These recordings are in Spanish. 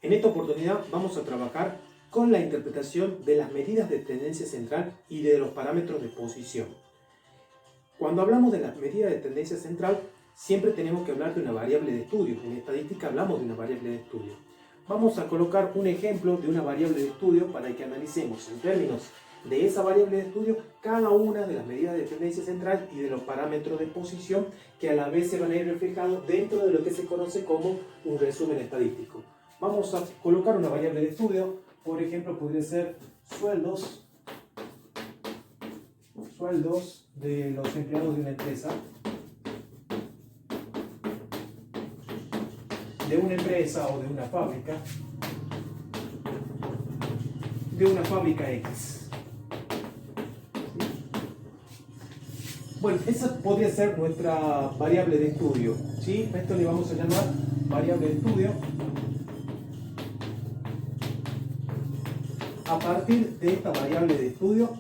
En esta oportunidad vamos a trabajar con la interpretación de las medidas de tendencia central y de los parámetros de posición. Cuando hablamos de las medidas de tendencia central, siempre tenemos que hablar de una variable de estudio. En estadística hablamos de una variable de estudio. Vamos a colocar un ejemplo de una variable de estudio para que analicemos en términos de esa variable de estudio cada una de las medidas de tendencia central y de los parámetros de posición que a la vez se van a ir reflejados dentro de lo que se conoce como un resumen estadístico. Vamos a colocar una variable de estudio, por ejemplo podría ser sueldos de los empleados de una empresa, o de una fábrica X. Bueno, esa podría ser nuestra variable de estudio, ¿sí? A esto le vamos a llamar variable de estudio. A partir de esta variable de estudio,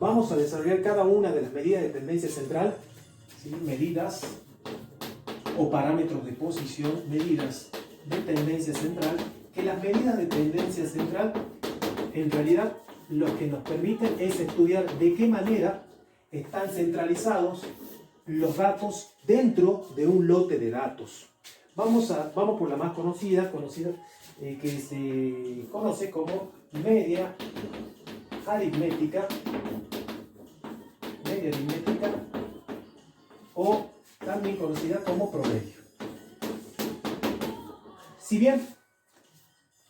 vamos a desarrollar cada una de las medidas de tendencia central, ¿sí? Medidas o parámetros de posición, medidas de tendencia central, que las medidas de tendencia central, en realidad, lo que nos permiten es estudiar de qué manera están centralizados los datos dentro de un lote de datos. Vamos por la más conocida que se conoce como media aritmética o también conocida como promedio. Si bien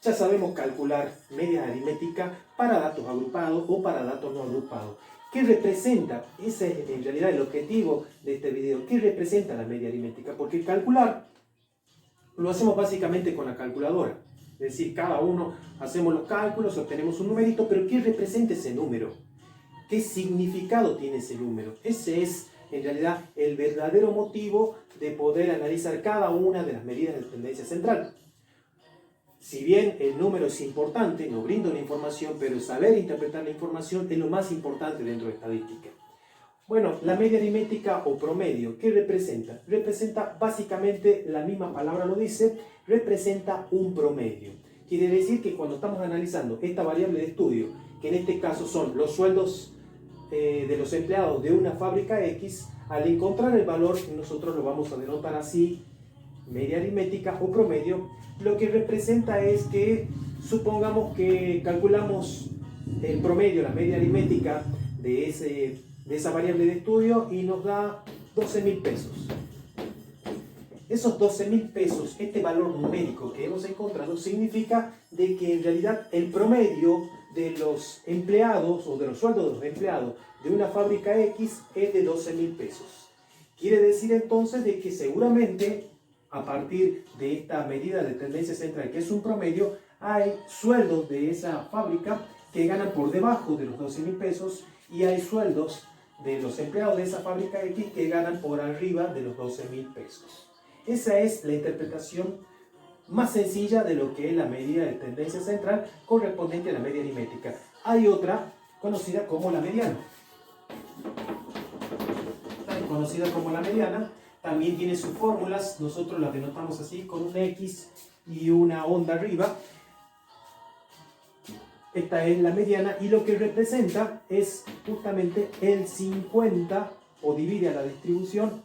ya sabemos calcular media aritmética para datos agrupados o para datos no agrupados, ¿qué representa? Ese es en realidad el objetivo de este video. ¿Qué representa la media aritmética? Porque calcular lo hacemos básicamente con la calculadora. Es decir, cada uno hacemos los cálculos, obtenemos un numerito, pero ¿qué representa ese número? ¿Qué significado tiene ese número? Ese es en realidad el verdadero motivo de poder analizar cada una de las medidas de tendencia central. Si bien el número es importante, nos brinda una información, pero saber interpretar la información es lo más importante dentro de estadística. Bueno, la media aritmética o promedio, ¿qué representa? Representa básicamente, la misma palabra lo dice, representa un promedio. Quiere decir que cuando estamos analizando esta variable de estudio, que en este caso son los sueldos de los empleados de una fábrica X, al encontrar el valor, nosotros lo vamos a denotar así, media aritmética o promedio, lo que representa es que supongamos que calculamos el promedio, la media aritmética de esa variable de estudio y nos da 12.000 pesos. Esos 12.000 pesos, este valor numérico que hemos encontrado, significa de que en realidad el promedio de los empleados o de los sueldos de los empleados de una fábrica X es de 12.000 pesos. Quiere decir entonces de que seguramente a partir de esta medida de tendencia central, que es un promedio, hay sueldos de esa fábrica que ganan por debajo de los 12.000 pesos y hay sueldos de los empleados de esa fábrica X que ganan por arriba de los 12.000 pesos. Esa es la interpretación más sencilla de lo que es la medida de tendencia central correspondiente a la media aritmética. Hay otra conocida como la mediana. También tiene sus fórmulas, nosotros las denotamos así con un X y una onda arriba. Esta es la mediana y lo que representa es justamente el 50 o divide a la distribución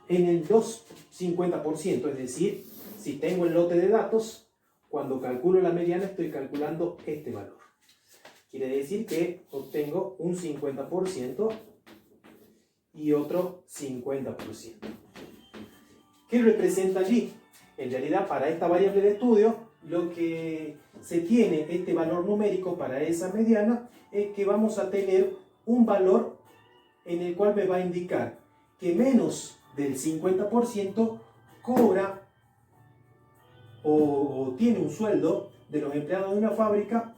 en el 2,50%, es decir, si tengo el lote de datos, cuando calculo la mediana estoy calculando este valor. Quiere decir que obtengo un 50% y otro 50%. ¿Qué representa allí? En realidad, para esta variable de estudio, lo que se tiene, este valor numérico para esa mediana, es que vamos a tener un valor en el cual me va a indicar que menos del 50% cobra o tiene un sueldo de los empleados de una fábrica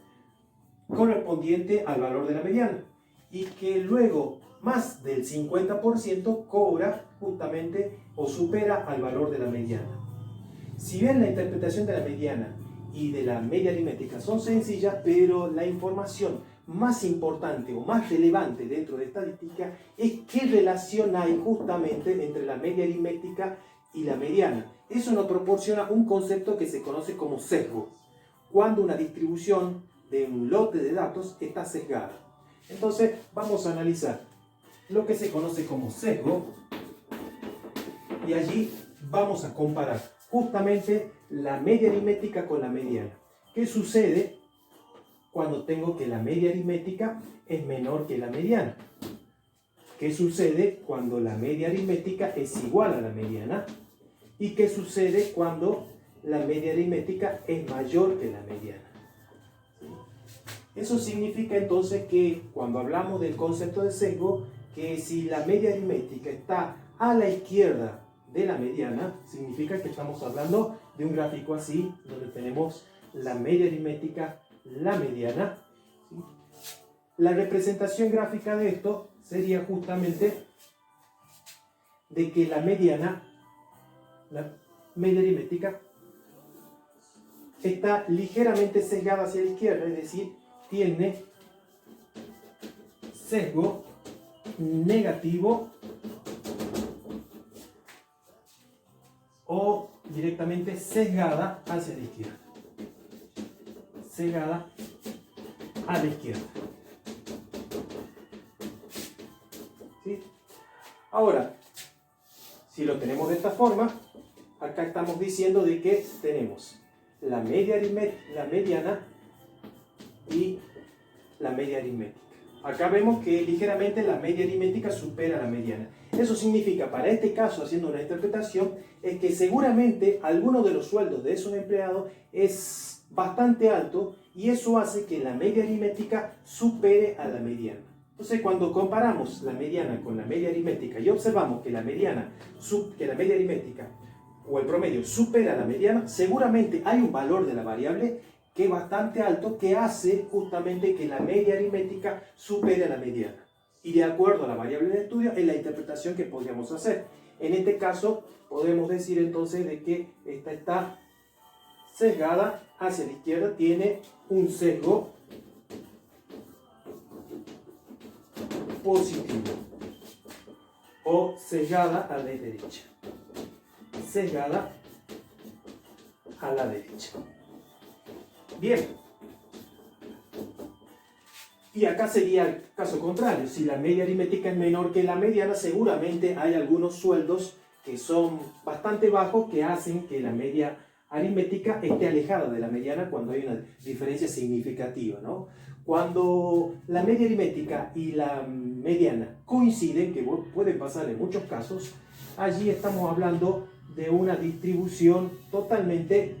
correspondiente al valor de la mediana y que luego más del 50% cobra justamente o supera al valor de la mediana. Si bien la interpretación de la mediana y de la media aritmética son sencillas, pero la información más importante o más relevante dentro de estadística es qué relación hay justamente entre la media aritmética y la mediana. eso nos proporciona un concepto que se conoce como sesgo, cuando una distribución de un lote de datos está sesgada. Entonces vamos a analizar lo que se conoce como sesgo y allí vamos a comparar justamente la media aritmética con la mediana. ¿Qué sucede cuando tengo que la media aritmética es menor que la mediana? ¿Qué sucede cuando la media aritmética es igual a la mediana? ¿Y qué sucede cuando la media aritmética es mayor que la mediana? Eso significa entonces que cuando hablamos del concepto de sesgo, que si la media aritmética está a la izquierda de la mediana, significa que estamos hablando de un gráfico así, donde tenemos la media aritmética, la mediana. ¿Sí? La representación gráfica de esto sería justamente de que la mediana, la media aritmética, está ligeramente sesgada hacia la izquierda, es decir, tiene sesgo negativo o directamente sesgada hacia la izquierda. Sesgada a la izquierda. ¿Sí? Ahora, si lo tenemos de esta forma, acá estamos diciendo de que tenemos la media la mediana y la media aritmética. Acá vemos que ligeramente la media aritmética supera la mediana. Eso significa, para este caso, haciendo una interpretación, es que seguramente alguno de los sueldos de esos empleados es bastante alto y eso hace que la media aritmética supere a la mediana. Entonces, cuando comparamos la mediana con la media aritmética y observamos que la media aritmética o el promedio supera la mediana, seguramente hay un valor de la variable que es bastante alto, que hace justamente que la media aritmética supere a la mediana. Y de acuerdo a la variable de estudio, es la interpretación que podríamos hacer. En este caso, podemos decir entonces de que esta está sesgada hacia la izquierda, tiene un sesgo positivo o sesgada a la derecha. Sesgada a la derecha. Bien, y acá sería el caso contrario. Si la media aritmética es menor que la mediana, seguramente hay algunos sueldos que son bastante bajos que hacen que la media aritmética esté alejada de la mediana cuando hay una diferencia significativa, ¿no? Cuando la media aritmética y la mediana coinciden, que puede pasar en muchos casos, allí estamos hablando de una distribución totalmente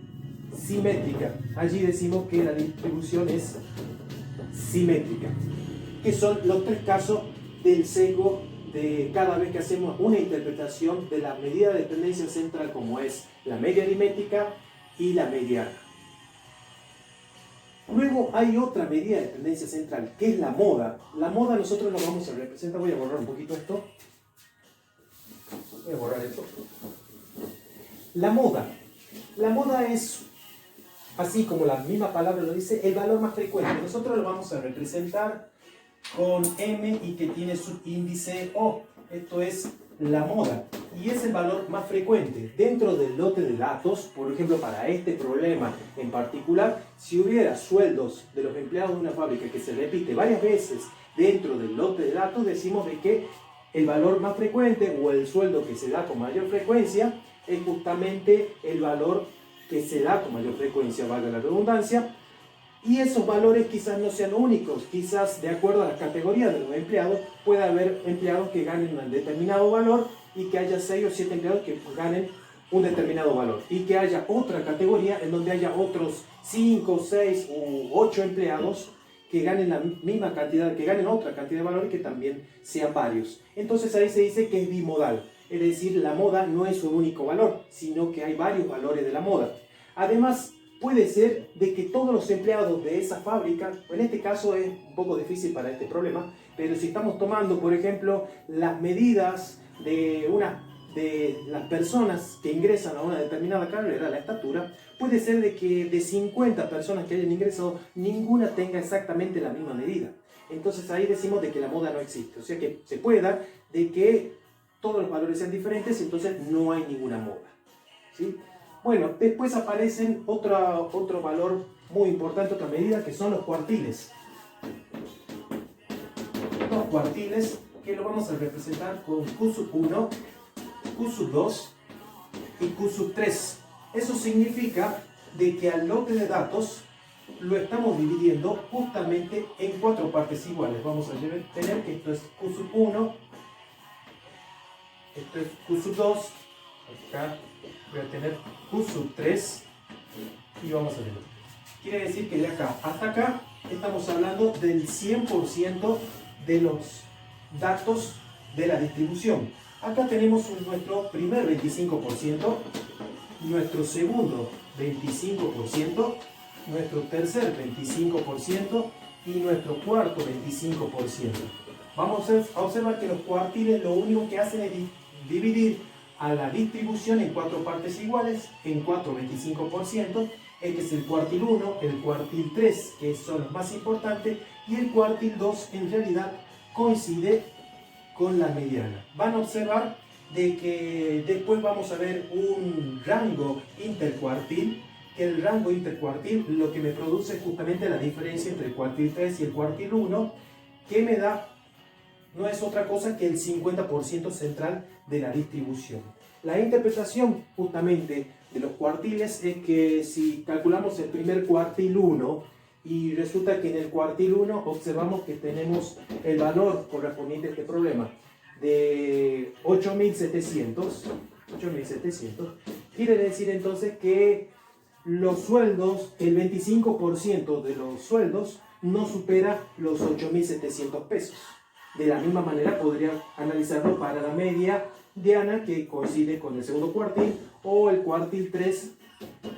simétrica. Allí decimos que la distribución es simétrica, que son los tres casos del sesgo de cada vez que hacemos una interpretación de la medida de tendencia central, como es la media aritmética y la mediana. Luego hay otra medida de tendencia central, que es la moda. La moda nosotros lo vamos a representar, voy a borrar un poquito esto. Voy a borrar esto. La moda es, así como la misma palabra lo dice, el valor más frecuente. Nosotros lo vamos a representar con M y que tiene su índice O. Esto es la moda y es el valor más frecuente dentro del lote de datos. Por ejemplo, para este problema en particular, si hubiera sueldos de los empleados de una fábrica que se repite varias veces dentro del lote de datos, decimos de que el valor más frecuente o el sueldo que se da con mayor frecuencia es justamente el valor que se da con mayor frecuencia, valga la redundancia. Y esos valores quizás no sean únicos, quizás de acuerdo a la categoría de los empleados, puede haber empleados que ganen un determinado valor y que haya 6 o 7 empleados que ganen un determinado valor. Y que haya otra categoría en donde haya otros 5, 6 u 8 empleados que ganen la misma cantidad, que ganen otra cantidad de valores que también sean varios. Entonces ahí se dice que es bimodal, es decir, la moda no es un único valor, sino que hay varios valores de la moda. Además, puede ser de que todos los empleados de esa fábrica, en este caso es un poco difícil para este problema, pero si estamos tomando, por ejemplo, las medidas de las personas que ingresan a una determinada carrera, la estatura, puede ser de que de 50 personas que hayan ingresado, ninguna tenga exactamente la misma medida. Entonces ahí decimos de que la moda no existe. O sea que se puede dar de que todos los valores sean diferentes, entonces no hay ninguna moda. ¿sí? Bueno, después aparecen otro valor muy importante, otra medida, que son los cuartiles. Los cuartiles que lo vamos a representar con Q sub 1, Q sub 2 y Q sub 3. Eso significa de que al lote de datos lo estamos dividiendo justamente en 4 partes iguales. Vamos a tener que esto es Q sub 1, esto es Q sub 2, acá voy a tener Q sub 3 y vamos a ver. Quiere decir que de acá hasta acá estamos hablando del 100% de los datos de la distribución. Acá tenemos nuestro primer 25%, nuestro segundo 25%, nuestro tercer 25% y nuestro cuarto 25%. Vamos a observar que los cuartiles lo único que hacen es dividir a la distribución en 4 partes iguales, en 4 25%. Este es el cuartil 1, el cuartil 3, que son los más importantes, y el cuartil 2 en realidad coincide con la mediana. Van a observar de que después vamos a ver un rango intercuartil, que el rango intercuartil lo que me produce es justamente la diferencia entre el cuartil 3 y el cuartil 1, que me da, no es otra cosa que el 50% central de la distribución. La interpretación justamente de los cuartiles es que si calculamos el primer cuartil 1 y resulta que en el cuartil 1 observamos que tenemos el valor correspondiente a este problema de 8.700, quiere decir entonces que los sueldos, el 25% de los sueldos no supera los 8.700 pesos. De la misma manera podría analizarlo para la media de Ana, que coincide con el segundo cuartil, o el cuartil 3,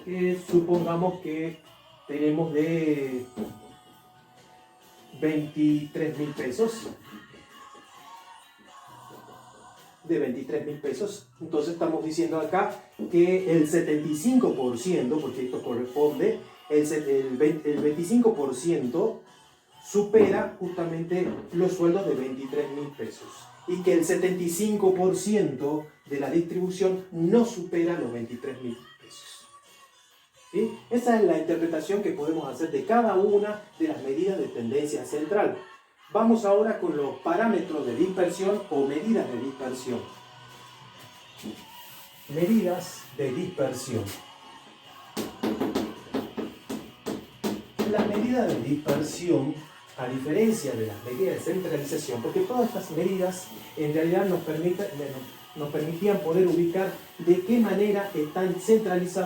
que supongamos que tenemos de 23.000 pesos. De 23.000 pesos. Entonces estamos diciendo acá que el 75%, porque esto corresponde, el 25% supera justamente los sueldos de 23.000 pesos. Y que el 75% de la distribución no supera los 23.000 pesos. ¿Sí? Esa es la interpretación que podemos hacer de cada una de las medidas de tendencia central. Vamos ahora con los parámetros de dispersión o medidas de dispersión. Medidas de dispersión. Las medidas de dispersión, a diferencia de las medidas de centralización, porque todas estas medidas en realidad nos permitían poder ubicar de qué manera están centralizados